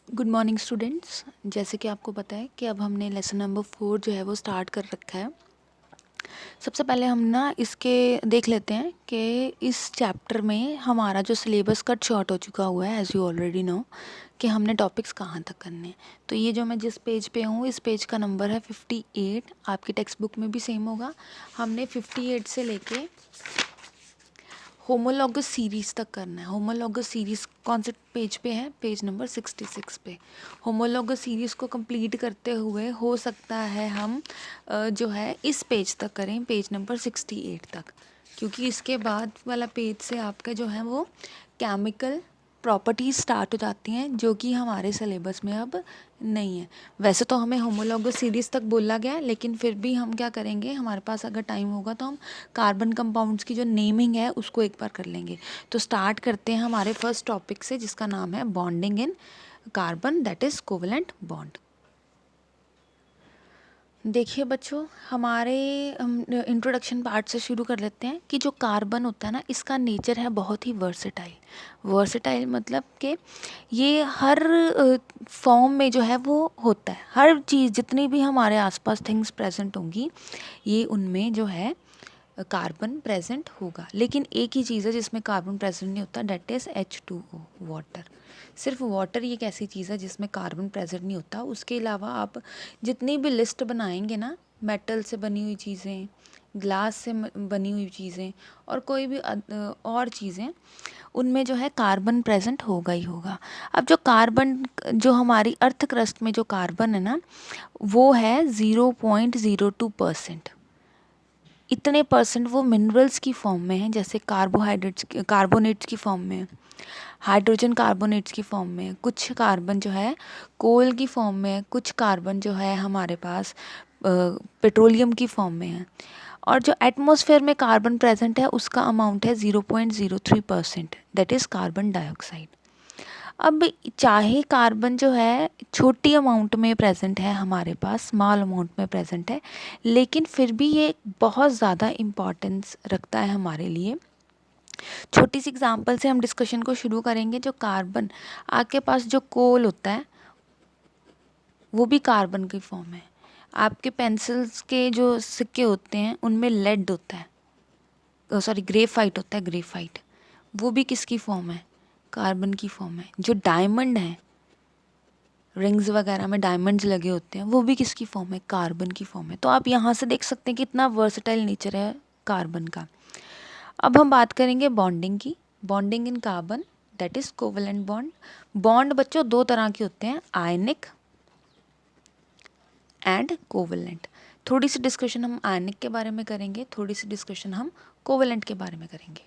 Good morning students. जैसे कि आपको पता है कि अब हमने लेसन नंबर 4 जो है वो स्टार्ट कर रखा है। सबसे पहले हम ना इसके देख लेते हैं कि इस चैप्टर में हमारा जो सिलेबस कट शॉर्ट हो चुका हुआ है, एज़ यू ऑलरेडी नो, कि हमने टॉपिक्स कहाँ तक करने हैं। तो ये जो मैं जिस पेज पे हूँ, इस पेज का नंबर है 58। आपकी टेक्स्ट बुक में भी सेम होगा। हमने 58 से लेके होमोलॉगस सीरीज़ तक करना है। होमोलॉगस सीरीज़ कौन से पेज पे है? पेज नंबर 66 पे। होमोलॉगस सीरीज़ को कंप्लीट करते हुए हो सकता है हम जो है इस पेज तक करें, पेज नंबर 68 तक, क्योंकि इसके बाद वाला पेज से आपका जो है वो केमिकल प्रॉपर्टीज स्टार्ट हो जाती हैं, जो कि हमारे सिलेबस में अब नहीं है। वैसे तो हमें होमोलॉगस सीरीज़ तक बोला गया है, लेकिन फिर भी हम क्या करेंगे, हमारे पास अगर टाइम होगा तो हम कार्बन कंपाउंड्स की जो नेमिंग है उसको एक बार कर लेंगे। तो स्टार्ट करते हैं हमारे फर्स्ट टॉपिक से, जिसका नाम है bonding in carbon, that is covalent bond. देखिए बच्चों, हमारे हम इंट्रोडक्शन पार्ट से शुरू कर लेते हैं कि जो कार्बन होता है ना, इसका नेचर है बहुत ही वर्सेटाइल। वर्सेटाइल मतलब कि ये हर फॉर्म में जो है वो होता है। हर चीज़ जितनी भी हमारे आसपास थिंग्स प्रेजेंट होंगी, ये उनमें जो है कार्बन प्रेजेंट होगा। लेकिन एक ही चीज़ है जिसमें कार्बन प्रेजेंट नहीं होता, डेट इज़ H2O, वाटर। सिर्फ वाटर ये एक ऐसी चीज़ है जिसमें कार्बन प्रेजेंट नहीं होता। उसके अलावा आप जितनी भी लिस्ट बनाएंगे ना, मेटल से बनी हुई चीज़ें, ग्लास से बनी हुई चीज़ें और कोई भी और चीज़ें, उनमें जो है कार्बन प्रेजेंट होगा ही होगा। अब जो कार्बन, जो हमारी अर्थ क्रस्ट में जो कार्बन है ना, वो है 0.02%। इतने परसेंट वो मिनरल्स की फॉर्म में है, जैसे कार्बोहाइड्रेट्स, कार्बोनेट्स की फॉर्म में, हाइड्रोजन कार्बोनेट्स की फॉर्म में, कुछ कार्बन जो है कोल की फॉर्म में, कुछ कार्बन जो है हमारे पास पेट्रोलियम की फॉर्म में है। और जो एटमॉस्फेयर में कार्बन प्रेजेंट है उसका अमाउंट है 0.03%, दैट इज़ कार्बन डाइऑक्साइड। अब चाहे कार्बन जो है छोटी अमाउंट में प्रेजेंट है हमारे पास, स्मॉल अमाउंट में प्रेजेंट है, लेकिन फिर भी ये बहुत ज़्यादा इम्पॉर्टेंस रखता है हमारे लिए। छोटी सी एग्जांपल से हम डिस्कशन को शुरू करेंगे। जो कार्बन, आपके पास जो कोल होता है वो भी कार्बन की फॉर्म है। आपके पेंसिल्स के जो सिक्के होते हैं उनमें लेड होता है, सॉरी ग्रेफाइट होता है, ग्रेफाइट, वो भी किसकी फॉर्म है? कार्बन की फॉर्म है। जो डायमंड है, रिंग्स वगैरह में डायमंड्स लगे होते हैं, वो भी किसकी फॉर्म है? कार्बन की फॉर्म है। तो आप यहाँ से देख सकते हैं कि इतना वर्सटाइल नेचर है कार्बन का। अब हम बात करेंगे बॉन्डिंग की। Bonding in carbon, that is covalent bond. Bond बच्चों दो तरह के होते हैं, आयनिक एंड कोवेलेंट। थोड़ी सी डिस्कशन हम आयनिक के बारे में करेंगे, थोड़ी सी डिस्कशन हम कोवेलेंट के बारे में करेंगे।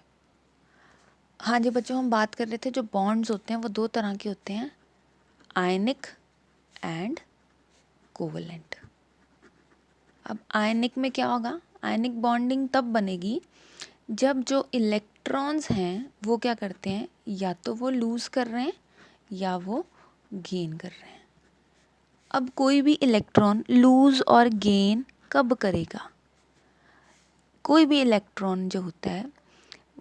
हाँ जी बच्चों, हम बात कर रहे थे जो बॉन्ड्स होते हैं वो दो तरह के होते हैं, आयनिक एंड कोवेलेंट। अब आयनिक में क्या होगा? आयनिक बॉन्डिंग तब बनेगी जब जो इलेक्ट्रॉन्स हैं वो क्या करते हैं, या तो वो लूज़ कर रहे हैं या वो गेन कर रहे हैं। अब कोई भी इलेक्ट्रॉन लूज़ और गेन कब करेगा? कोई भी इलेक्ट्रॉन जो होता है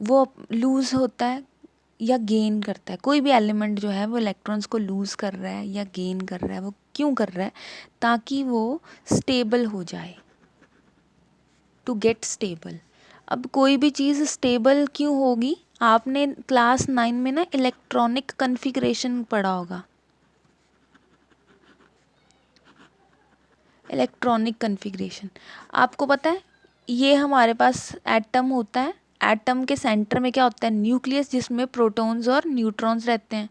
वो लूज़ होता है या गेन करता है। कोई भी एलिमेंट जो है वो इलेक्ट्रॉन्स को लूज़ कर रहा है या गेन कर रहा है, वो क्यों कर रहा है? ताकि वो स्टेबल हो जाए, टू गेट स्टेबल। अब कोई भी चीज़ स्टेबल क्यों होगी? आपने क्लास 9 में ना इलेक्ट्रॉनिक कन्फिग्रेशन पढ़ा होगा। इलेक्ट्रॉनिक कन्फिग्रेशन आपको पता है, ये हमारे पास एटम होता है। एटम के सेंटर में क्या होता है? न्यूक्लियस, जिसमें प्रोटॉन्स और न्यूट्रॉन्स रहते हैं।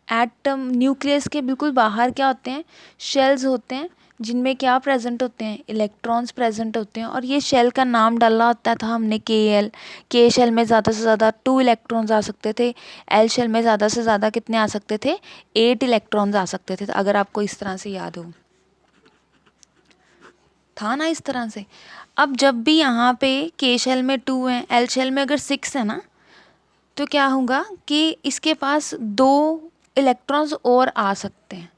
एटम न्यूक्लियस के बिल्कुल बाहर क्या होते हैं? शेल्स होते हैं, जिनमें क्या प्रेजेंट होते हैं? इलेक्ट्रॉन्स प्रेजेंट होते हैं। और ये शेल का नाम डाला होता था हमने KL। के शेल में ज़्यादा से ज़्यादा 2 इलेक्ट्रॉन्स आ सकते थे। एल शेल में ज़्यादा से ज़्यादा कितने आ सकते थे? 8 इलेक्ट्रॉन्स आ सकते थे, अगर आपको इस तरह से याद हो, था ना इस तरह से। अब जब भी यहाँ पे के शेल में 2 है, एल शेल में अगर 6 है ना, तो क्या होगा कि इसके पास 2 इलेक्ट्रॉन्स और आ सकते हैं।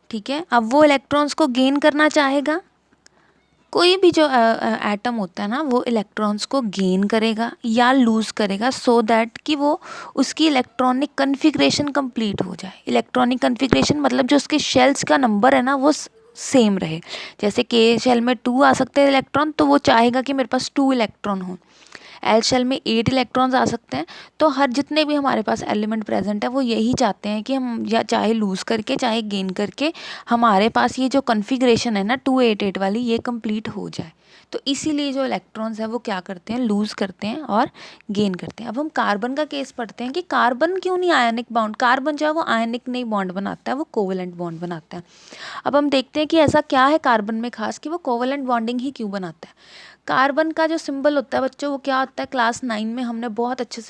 ठीक है, अब वो इलेक्ट्रॉन्स को गेन करना चाहेगा, कोई भी जो एटम होता है ना वो इलेक्ट्रॉन्स को गेन करेगा या लूज़ करेगा सो दैट कि वो उसकी इलेक्ट्रॉनिक कन्फिग्रेशन कंप्लीट हो जाए। इलेक्ट्रॉनिक कन्फिग्रेशन मतलब जो उसके शेल्स का नंबर है ना वो सेम रहे। जैसे के शेल में 2 आ सकते हैं इलेक्ट्रॉन, तो वो चाहेगा कि मेरे पास 2 इलेक्ट्रॉन हो। एल शेल में 8 इलेक्ट्रॉन्स आ सकते हैं। तो हर जितने भी हमारे पास एलिमेंट प्रेजेंट है वो यही चाहते हैं कि हम या चाहे लूज़ करके चाहे गेन करके हमारे पास ये जो कन्फिग्रेशन है ना 288 वाली ये कंप्लीट हो जाए। तो इसीलिए जो इलेक्ट्रॉन्स हैं वो क्या करते हैं, लूज़ करते हैं और गेन करते हैं। अब हम कार्बन का केस पढ़ते हैं कि कार्बन क्यों नहीं आयनिक बॉन्ड, कार्बन जो है वो आयनिक नहीं बॉन्ड बनाता है, वो कोवेलेंट बॉन्ड बनाता है। अब हम देखते हैं कि ऐसा क्या है कार्बन में खास कि वो कोवेलेंट बॉन्डिंग ही क्यों बनाता है। कार्बन का जो सिंबल होता है बच्चों वो क्या होता है, क्लास 9 में हमने बहुत अच्छे से